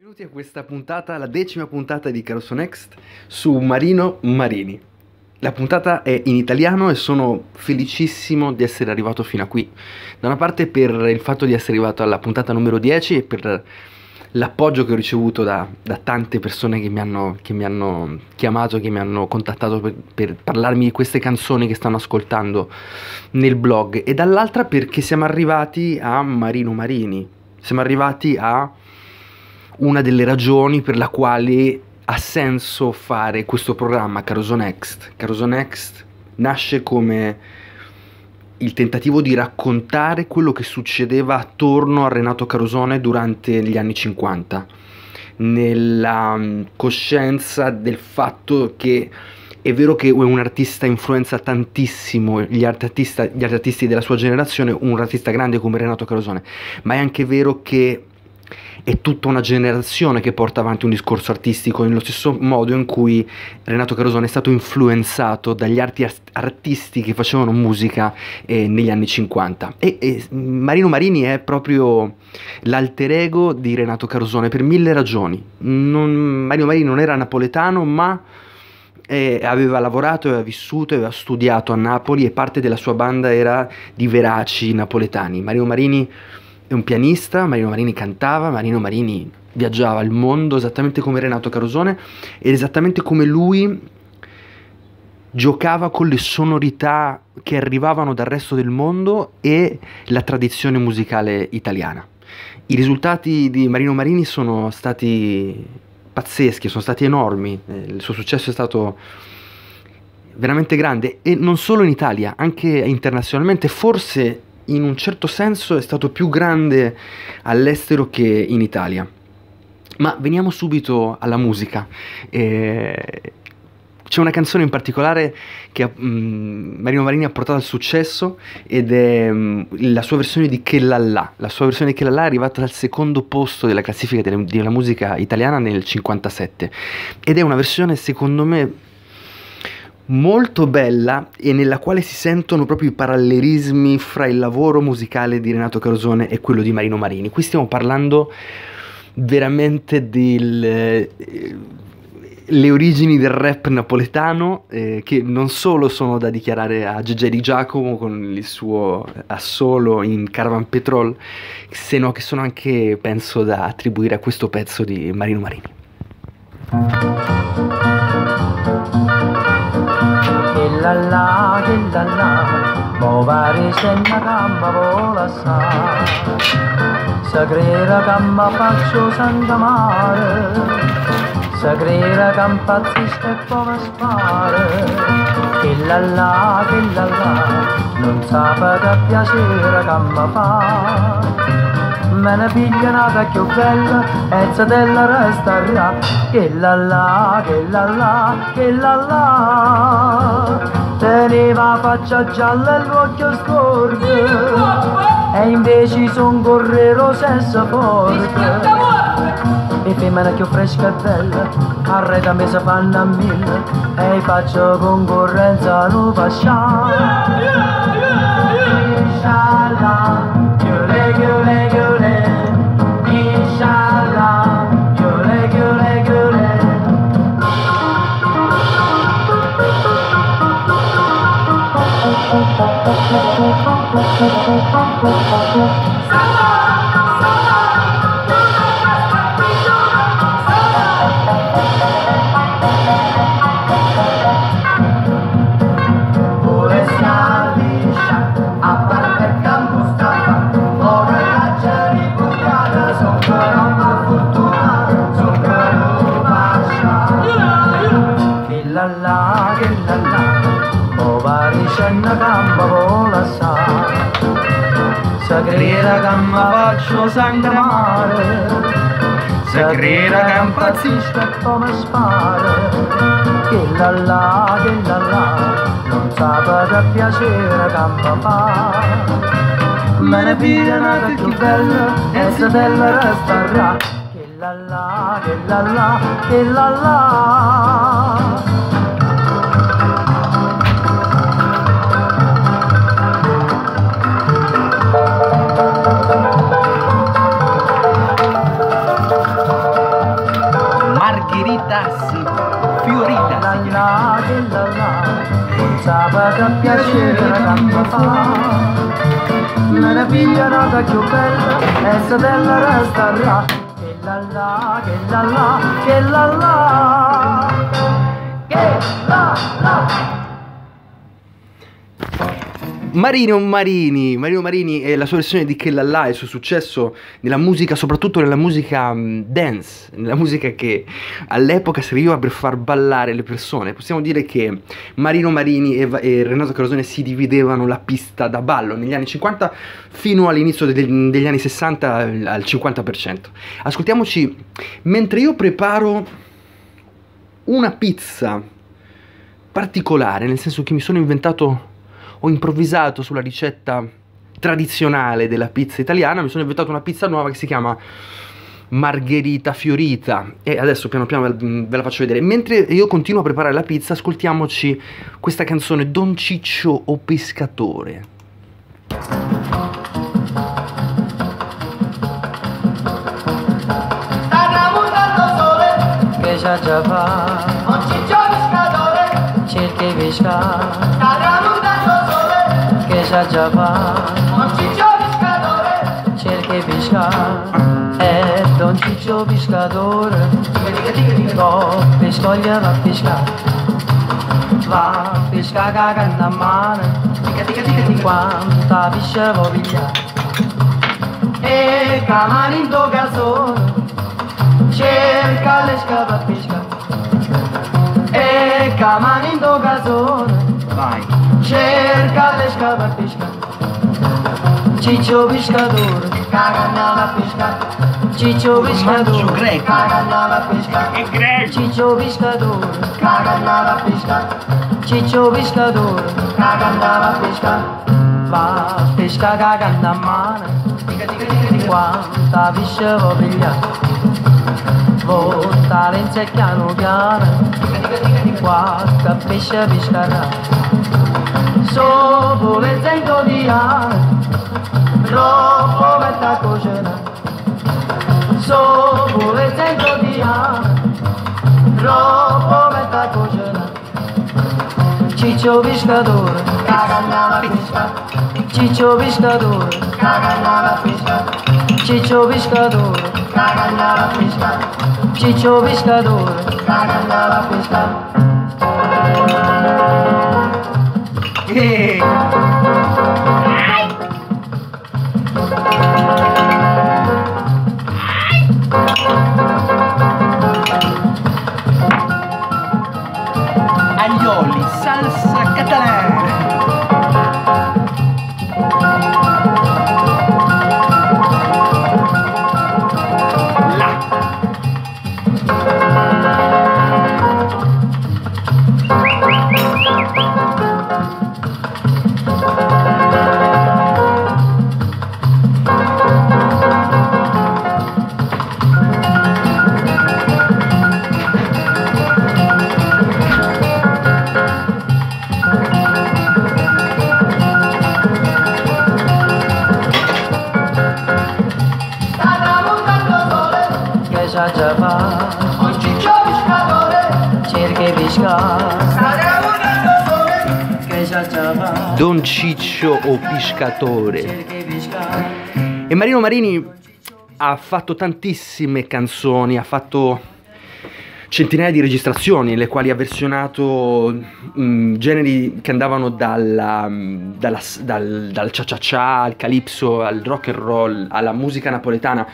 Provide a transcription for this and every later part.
Benvenuti a questa puntata, la 10ª puntata di Caroso Next su Marino Marini. La puntata è in italiano e sono felicissimo di essere arrivato fino a qui. Da una parte per il fatto di essere arrivato alla puntata numero 10 e per l'appoggio che ho ricevuto da tante persone che mi hanno chiamato, che mi hanno contattato per parlarmi di queste canzoni che stanno ascoltando nel blog, e dall'altra perché siamo arrivati a Marino Marini, siamo arrivati a una delle ragioni per la quale ha senso fare questo programma Caroso Next. Caroso Next nasce come il tentativo di raccontare quello che succedeva attorno a Renato Carosone durante gli anni 50, nella coscienza del fatto che è vero che un artista influenza tantissimo gli artisti della sua generazione, un artista grande come Renato Carosone, ma è anche vero che è tutta una generazione che porta avanti un discorso artistico nello stesso modo in cui Renato Carosone è stato influenzato dagli artisti che facevano musica negli anni 50. E Marino Marini è proprio l'alter ego di Renato Carosone per mille ragioni. Marino Marini non era napoletano, ma aveva lavorato, aveva vissuto, aveva studiato a Napoli e parte della sua banda era di veraci napoletani. Marino Marini è un pianista, Marino Marini cantava, Marino Marini viaggiava il mondo esattamente come Renato Carosone ed esattamente come lui giocava con le sonorità che arrivavano dal resto del mondo e la tradizione musicale italiana. I risultati di Marino Marini sono stati pazzeschi, sono stati enormi, il suo successo è stato veramente grande e non solo in Italia, anche internazionalmente, forse in un certo senso è stato più grande all'estero che in Italia. Ma veniamo subito alla musica. C'è una canzone in particolare che Marino Marini ha portato al successo ed è la sua versione di Che Lallà. La sua versione di Che Lallà è arrivata al secondo posto della classifica della musica italiana nel 57 ed è una versione secondo me molto bella e nella quale si sentono proprio i parallelismi fra il lavoro musicale di Renato Carosone e quello di Marino Marini. Qui stiamo parlando veramente delle origini del rap napoletano, che non solo sono da dichiarare a Gegè Di Giacomo con il suo assolo in Caravan Petrol, se no che sono anche, penso, da attribuire a questo pezzo di Marino Marini. Che lallà, mo pare se una gamba vola sa, se crede che mi faccio Santa Mare, se crede che impazzisco e poi mi spare. Che lallà, non sa che piacere che mi fa. Me ne piglia una più bella e se della resta là. Che lallà, teneva faccia gialla e l'occhio storto e invece son correro senza forte. E femmina più fresca e bella arreda me se fanno a mille e faccio concorrenza non facciamo. Inshallah, chiule, inshallah, chiule. Una gamba vola sa, se crede che mi faccio Santa Mare, se crede che impazzisco e poi mi spara. Che lallà, non sa che piacere che mi fa. Me ne piglia una più bella e se della resterà. Che lallà. Fioritas si chiama. che la la, non sapeva che piacere la gamba fa. Me ne piglia nata più bella, e se della resta là. Che la la, che la la, che la la, che la la. Marino Marini e la sua versione di Che Lalla, il suo successo nella musica, soprattutto nella musica dance, nella musica che all'epoca serviva per far ballare le persone. Possiamo dire che Marino Marini e Renato Carosone si dividevano la pista da ballo negli anni 50 fino all'inizio degli anni 60 al 50%. Ascoltiamoci mentre io preparo una pizza particolare, nel senso che ho improvvisato sulla ricetta tradizionale della pizza italiana, mi sono inventato una pizza nuova che si chiama Margherita Fiorita e adesso piano piano ve la faccio vedere. Mentre io continuo a preparare la pizza, ascoltiamoci questa canzone Don Ciccio o Pescatore. Sta tramontando sole, che già fa, Don Ciccio pescatore, cerca di pescare. Sta tramontando sole, che già fa, Don Ciccio pescatore, cerca di pescare. Don Ciccio pescatore, con pescoglia va a pescare. Va a pescare cagando a mano, quanta pesce vuoi pigliare. E camani in tuo casone, cerca le scapa a pescare. E camani in tuo casone, Vai. cerca le scapa a pescare. Ciccio pescatore, cagannava a pescare. Ciccio pescatore, cagannava a pescare. È greco. Ciccio pescatore, cagannava a pescare. Ciccio pescatore, cagannava a pescare. Va a pescare cagando a mano, quanta pesce vuoi pigliare. Voltare in secchiano piano, qualche pesce pescherà. Sopra le zento di anno, troppo mette a cucinare. Sopra le zento di anno, troppo mette a cucinare. Ciccio pescatore, cagannava a pescare. Ciccio pescatore, cagannava a pescare. Ciccio pescatore, cagannava a pescare. Ciccio pescatore, cagannava a pescare. Aglioli, salsa catalana. Già va, Don Ciccio pescatore, cerca di pescare. Sta tramontando sole, che già va, Don Ciccio o Pescatore. cerca di pescare. E Marino Marini ha fatto tantissime canzoni, ha fatto centinaia di registrazioni, le quali ha versionato generi che andavano dal cha-cha-cha al calypso, al rock and roll, alla musica napoletana.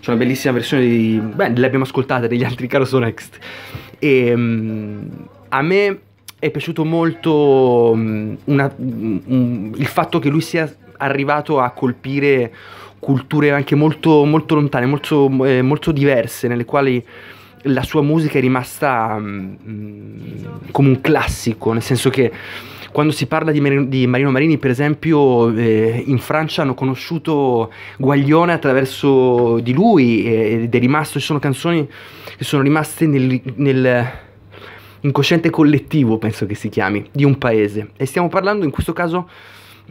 C'è una bellissima versione le abbiamo ascoltate degli altri Caroso Next. E a me è piaciuto molto il fatto che lui sia arrivato a colpire culture anche molto, molto lontane, molto diverse, nelle quali la sua musica è rimasta come un classico, nel senso che quando si parla di Marino Marini, per esempio, in Francia hanno conosciuto Guaglione attraverso di lui ed è rimasto, ci sono canzoni che sono rimaste nel incosciente collettivo, penso che si chiami, di un paese. E stiamo parlando in questo caso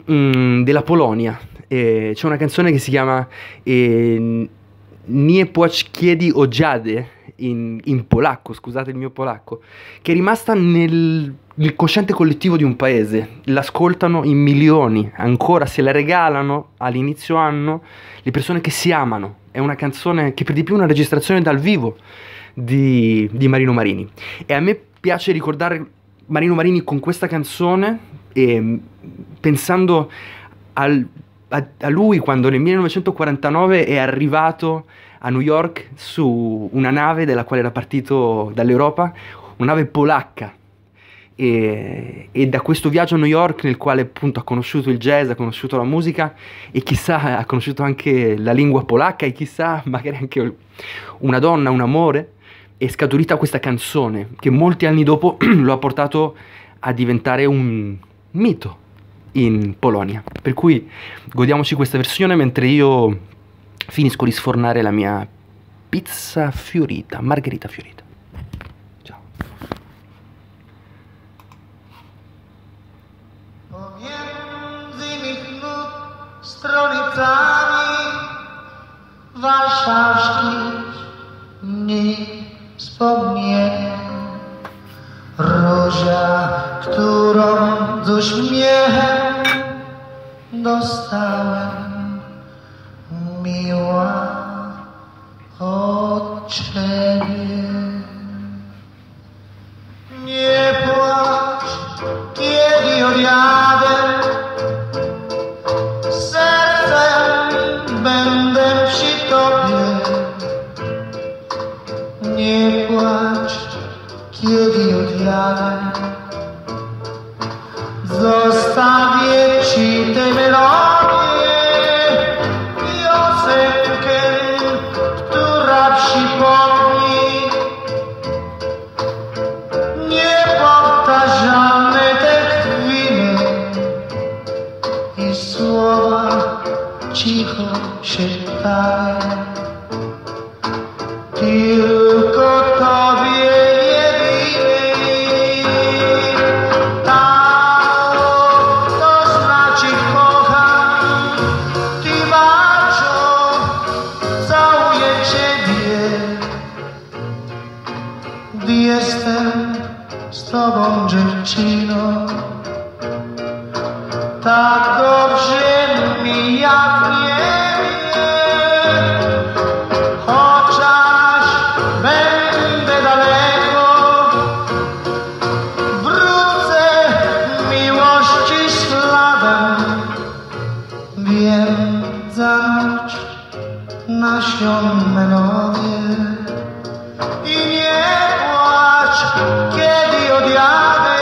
della Polonia. C'è una canzone che si chiama Nie płacz kiedy odziady, in polacco, scusate il mio polacco, che è rimasta nel cosciente collettivo di un paese. L'ascoltano in milioni, ancora se la regalano all'inizio anno le persone che si amano. È una canzone che per di più è una registrazione dal vivo di Marino Marini. E a me piace ricordare Marino Marini con questa canzone, pensando a lui quando nel 1949 è arrivato a New York su una nave della quale era partito dall'Europa, una nave polacca, e da questo viaggio a New York, nel quale appunto ha conosciuto il jazz, ha conosciuto la musica e chissà ha conosciuto anche la lingua polacca e chissà magari anche una donna, un amore, è scaturita questa canzone che molti anni dopo lo ha portato a diventare un mito in Polonia. Per cui godiamoci questa versione mentre io finisco di sfornare la mia pizza fiorita, margherita fiorita. Ciao. Pomiędzy mych nóg stronicami warszawskich dni wspomnień. Róża, którą z uśmiechem dostałem, miła od Ciebie. Nie płacz, kiedy odjadę, sercem będę przy Tobie. Nie płacz, kiedy odjadę, zostawię Ci tę melodię, piosenkę, która przypomni niepowtarzalne te chwile i słowa cicho szeptane. Tylko Tobie jedynej, to znaczy kocham, Ty baczo, całuję Ciebie, gdy jestem z Tobą, dziewczyno, tak dobrze mi jak nie. Naszą melodię i nie płacz, kiedy odjadę.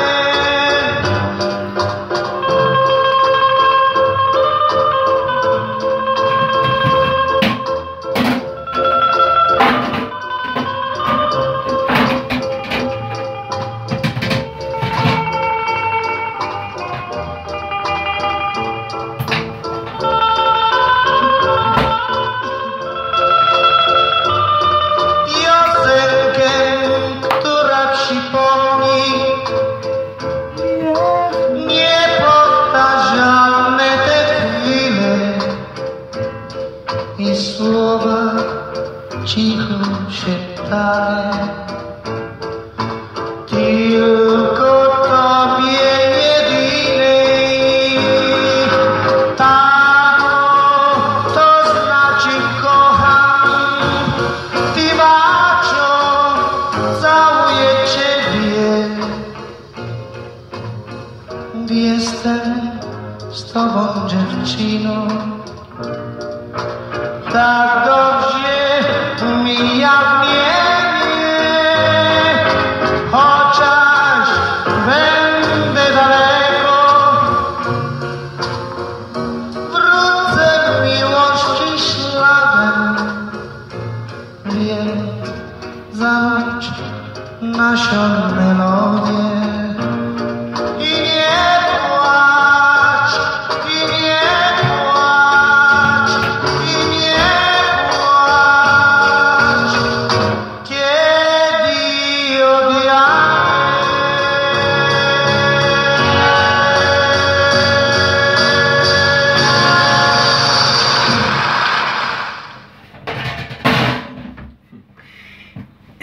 I słowa cicho szeptane, tylko Tobie jedynej. To znaczy kocham, Ty baczo, całuję Ciebie, gdy jestem z Tobą, dziewczyno. Tak dobrze mi jak nie, chociaż będę daleko, wrócę miłości śladem, więc załóż naszą melodię.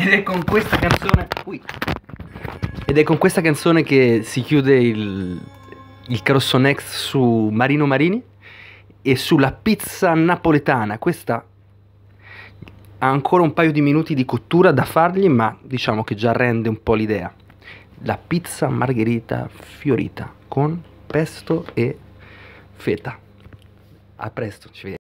Ed è con questa canzone. Ed è con questa canzone che si chiude il Carosso Next su Marino Marini e sulla pizza napoletana. Questa ha ancora un paio di minuti di cottura da fargli, ma diciamo che già rende un po' l'idea. La pizza margherita fiorita con pesto e feta. A presto, ci vediamo.